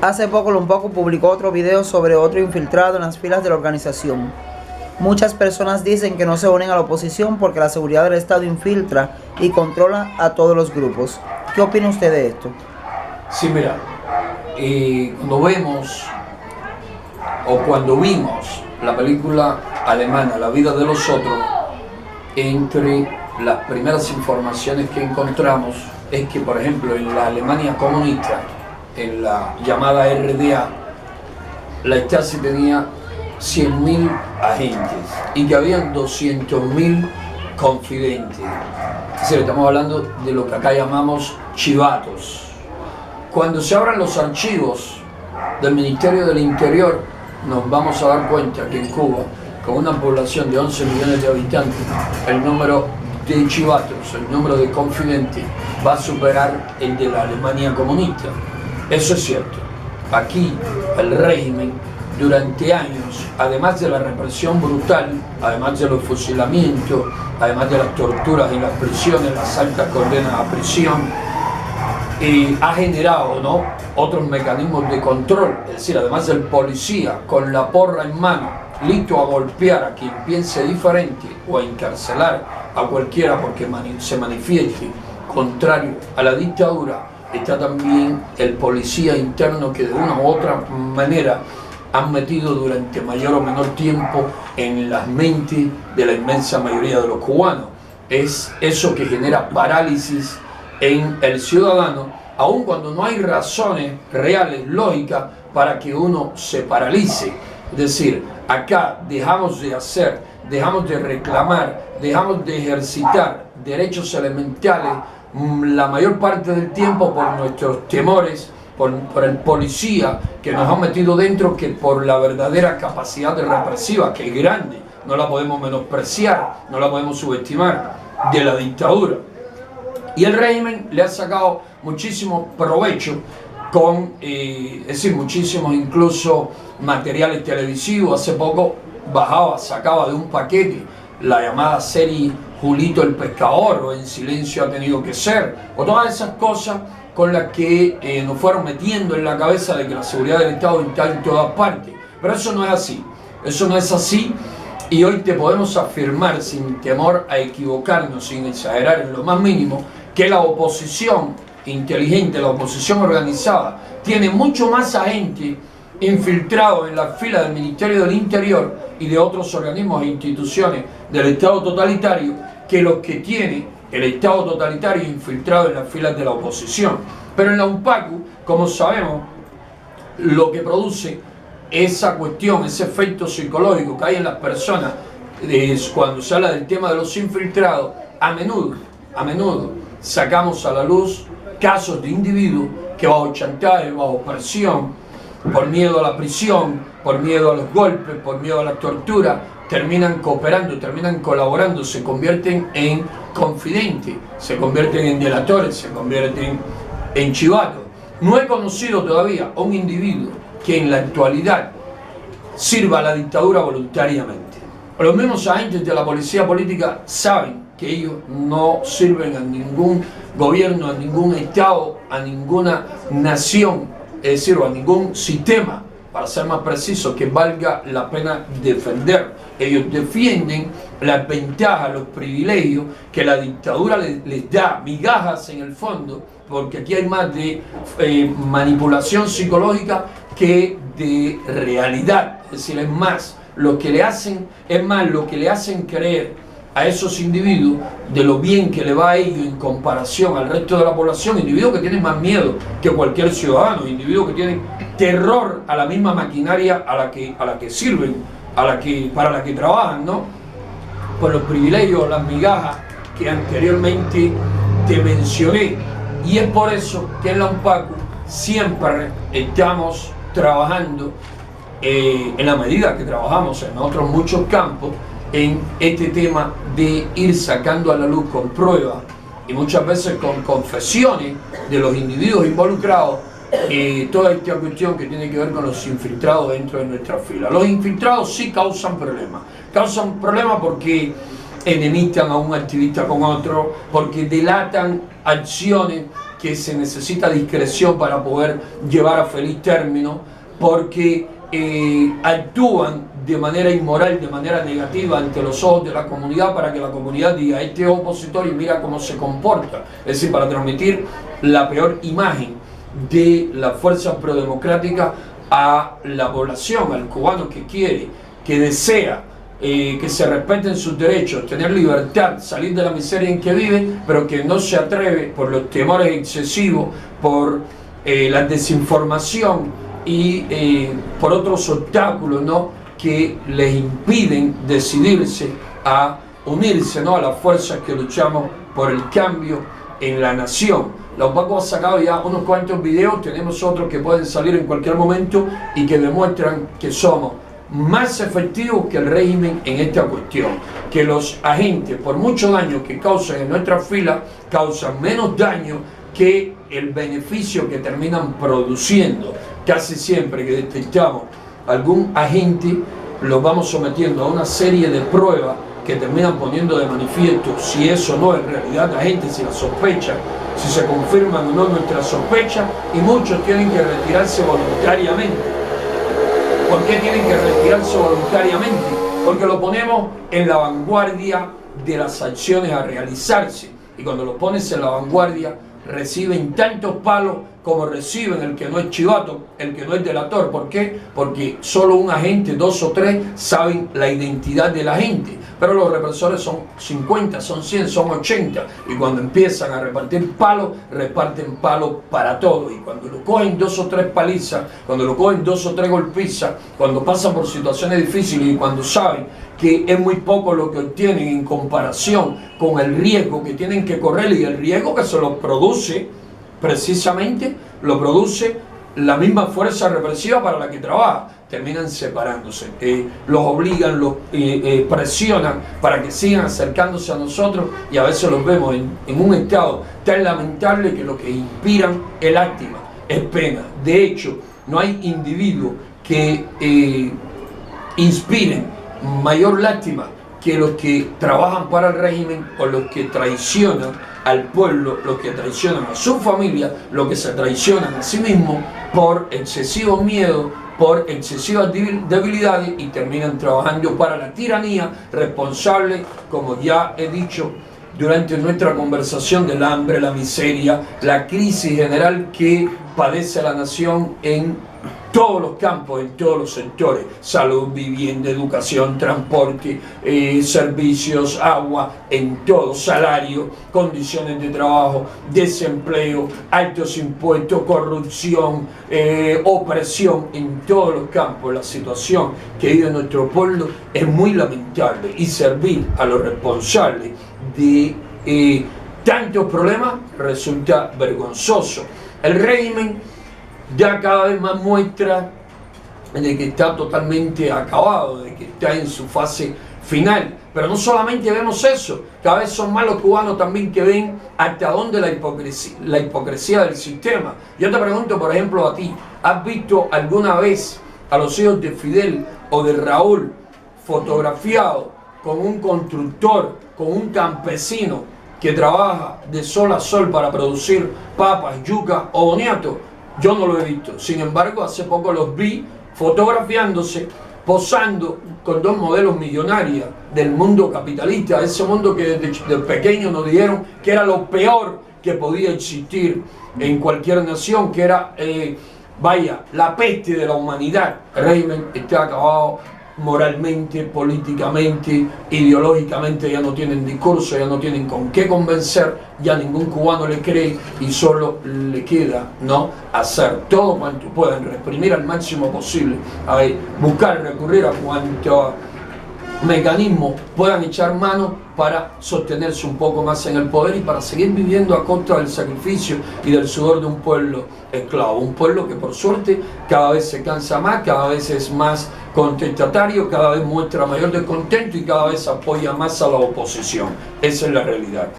Hace poco Lumpoco publicó otro video sobre otro infiltrado en las filas de la organización. Muchas personas dicen que no se unen a la oposición porque la seguridad del Estado infiltra y controla a todos los grupos. ¿Qué opina usted de esto? Sí, mira, cuando vemos o cuando vimos la película alemana La vida de los otros, entre las primeras informaciones que encontramos es que, por ejemplo, en la Alemania comunista, en la llamada RDA, la Stasi tenía 100.000 agentes y que habían 200.000 confidentes. Es decir, estamos hablando de lo que acá llamamos chivatos. Cuando se abran los archivos del Ministerio del Interior, nos vamos a dar cuenta que en Cuba, con una población de 11 millones de habitantes, el número de chivatos, el número de confidentes, va a superar el de la Alemania comunista. Eso es cierto. Aquí el régimen, durante años, además de la represión brutal, además de los fusilamientos, además de las torturas en las prisiones, las altas condenas a prisión, ha generado, ¿no?, otros mecanismos de control. Es decir, además del policía con la porra en mano, listo a golpear a quien piense diferente o a encarcelar a cualquiera porque se manifieste contrario a la dictadura, está también el policía interno que de una u otra manera han metido durante mayor o menor tiempo en las mentes de la inmensa mayoría de los cubanos. Es eso que genera parálisis en el ciudadano, aun cuando no hay razones reales, lógicas, para que uno se paralice. Es decir, acá dejamos de hacer, dejamos de reclamar, dejamos de ejercitar derechos elementales la mayor parte del tiempo por nuestros temores, por el policía que nos ha metido dentro, que por la verdadera capacidad represiva, que es grande, no la podemos menospreciar, no la podemos subestimar, de la dictadura. Y el régimen le ha sacado muchísimo provecho con, es decir, muchísimos incluso materiales televisivos. Hace poco sacaba de un paquete la llamada serie Julito el Pescador, o En silencio ha tenido que ser, o todas esas cosas con las que nos fueron metiendo en la cabeza de que la seguridad del Estado está en todas partes. Pero eso no es así, eso no es así, y hoy te podemos afirmar sin temor a equivocarnos, sin exagerar en lo más mínimo, que la oposición inteligente, la oposición organizada, tiene mucho más agentes infiltrados en las filas del Ministerio del Interior y de otros organismos e instituciones del Estado totalitario que los que tiene el Estado totalitario infiltrado en las filas de la oposición. Pero en la UNPACU, como sabemos, lo que produce esa cuestión, ese efecto psicológico que hay en las personas cuando se habla del tema de los infiltrados, a menudo sacamos a la luz casos de individuos que bajo chantaje, bajo presión, por miedo a la prisión, por miedo a los golpes, por miedo a la tortura, terminan cooperando, terminan colaborando, se convierten en confidentes, se convierten en delatores, se convierten en chivatos. No he conocido todavía a un individuo que en la actualidad sirva a la dictadura voluntariamente. Los mismos agentes de la policía política saben que ellos no sirven a ningún gobierno, a ningún Estado, a ninguna nación, es decir, a ningún sistema, para ser más preciso, que valga la pena defender. Ellos defienden las ventajas, los privilegios que la dictadura les da, migajas en el fondo, porque aquí hay más de manipulación psicológica que de realidad. Es decir, es más lo que le hacen creer a esos individuos de lo bien que le va a ellos en comparación al resto de la población, individuos que tienen más miedo que cualquier ciudadano, individuos que tienen terror a la misma maquinaria a la que sirven, para la que trabajan, ¿no?, por los privilegios, las migajas que anteriormente te mencioné. Y es por eso que en la UNPACU siempre estamos trabajando, en la medida que trabajamos en otros muchos campos, en este tema de ir sacando a la luz con pruebas y muchas veces con confesiones de los individuos involucrados, toda esta cuestión que tiene que ver con los infiltrados dentro de nuestra fila. Los infiltrados sí causan problemas porque enemistan a un activista con otro, porque delatan acciones que se necesita discreción para poder llevar a feliz término, porque actúan de manera inmoral, de manera negativa ante los ojos de la comunidad, para que la comunidad diga: este es opositor y mira cómo se comporta. Es decir, para transmitir la peor imagen de la fuerza prodemocrática a la población, al cubano que quiere, que desea que se respeten sus derechos, tener libertad, salir de la miseria en que vive, pero que no se atreve por los temores excesivos, por la desinformación y por otros obstáculos, ¿no?, que les impiden decidirse a unirse, ¿no?, a las fuerzas que luchamos por el cambio en la nación. La UPACO ha sacado ya unos cuantos videos, tenemos otros que pueden salir en cualquier momento y que demuestran que somos más efectivos que el régimen en esta cuestión, que los agentes, por mucho daño que causan en nuestras filas, causan menos daño que el beneficio que terminan produciendo. Casi siempre que detectamos algún agente, lo vamos sometiendo a una serie de pruebas que terminan poniendo de manifiesto si eso no es realidad agente, si la sospecha, si se confirman o no nuestras sospechas, y muchos tienen que retirarse voluntariamente. ¿Por qué tienen que retirarse voluntariamente? Porque lo ponemos en la vanguardia de las acciones a realizarse, y cuando lo pones en la vanguardia reciben tantos palos como reciben el que no es chivato, el que no es delator. ¿Por qué? Porque solo un agente, 2 o 3 saben la identidad de la gente, pero los represores son 50, son 100, son 80, y cuando empiezan a repartir palos, reparten palos para todos, y cuando lo cogen 2 o 3 palizas, cuando lo cogen 2 o 3 golpizas, cuando pasan por situaciones difíciles y cuando saben que es muy poco lo que obtienen en comparación con el riesgo que tienen que correr, y el riesgo que se los produce, precisamente lo produce la misma fuerza represiva para la que trabaja, terminan separándose, los obligan, los presionan para que sigan acercándose a nosotros, y a veces los vemos en un estado tan lamentable que lo que inspiran es lástima, es pena. De hecho, no hay individuos que inspiren mayor lástima que los que trabajan para el régimen, o los que traicionan al pueblo, los que traicionan a su familia, los que se traicionan a sí mismos por excesivo miedo, por excesivas debilidades, y terminan trabajando para la tiranía responsable, como ya he dicho durante nuestra conversación, del hambre, la miseria, la crisis general que padece la nación en todos los campos, en todos los sectores: salud, vivienda, educación, transporte, servicios, agua, en todo, salario, condiciones de trabajo, desempleo, altos impuestos, corrupción, opresión, en todos los campos. La situación que vive nuestro pueblo es muy lamentable, y servir a los responsables de tantos problemas resulta vergonzoso. El régimen ya cada vez más muestra de que está totalmente acabado, de que está en su fase final. Pero no solamente vemos eso, cada vez son más los cubanos también que ven hasta dónde la hipocresía del sistema. Yo te pregunto, por ejemplo, a ti, ¿has visto alguna vez a los hijos de Fidel o de Raúl fotografiados con un constructor, con un campesino que trabaja de sol a sol para producir papas, yuca o boniato? Yo no lo he visto. Sin embargo, hace poco los vi fotografiándose, posando con 2 modelos millonarias del mundo capitalista, ese mundo que desde pequeños nos dijeron que era lo peor que podía existir en cualquier nación, que era, la peste de la humanidad. El régimen está acabado moralmente, políticamente, ideológicamente. Ya no tienen discurso, ya no tienen con qué convencer, ya ningún cubano le cree, y solo le queda, ¿no?, hacer todo cuanto puedan, reprimir al máximo posible, buscar, recurrir a cuanto mecanismos puedan echar mano para sostenerse un poco más en el poder, y para seguir viviendo a costa del sacrificio y del sudor de un pueblo esclavo, un pueblo que por suerte cada vez se cansa más, cada vez es más contestatario, cada vez muestra mayor descontento y cada vez apoya más a la oposición. Esa es la realidad.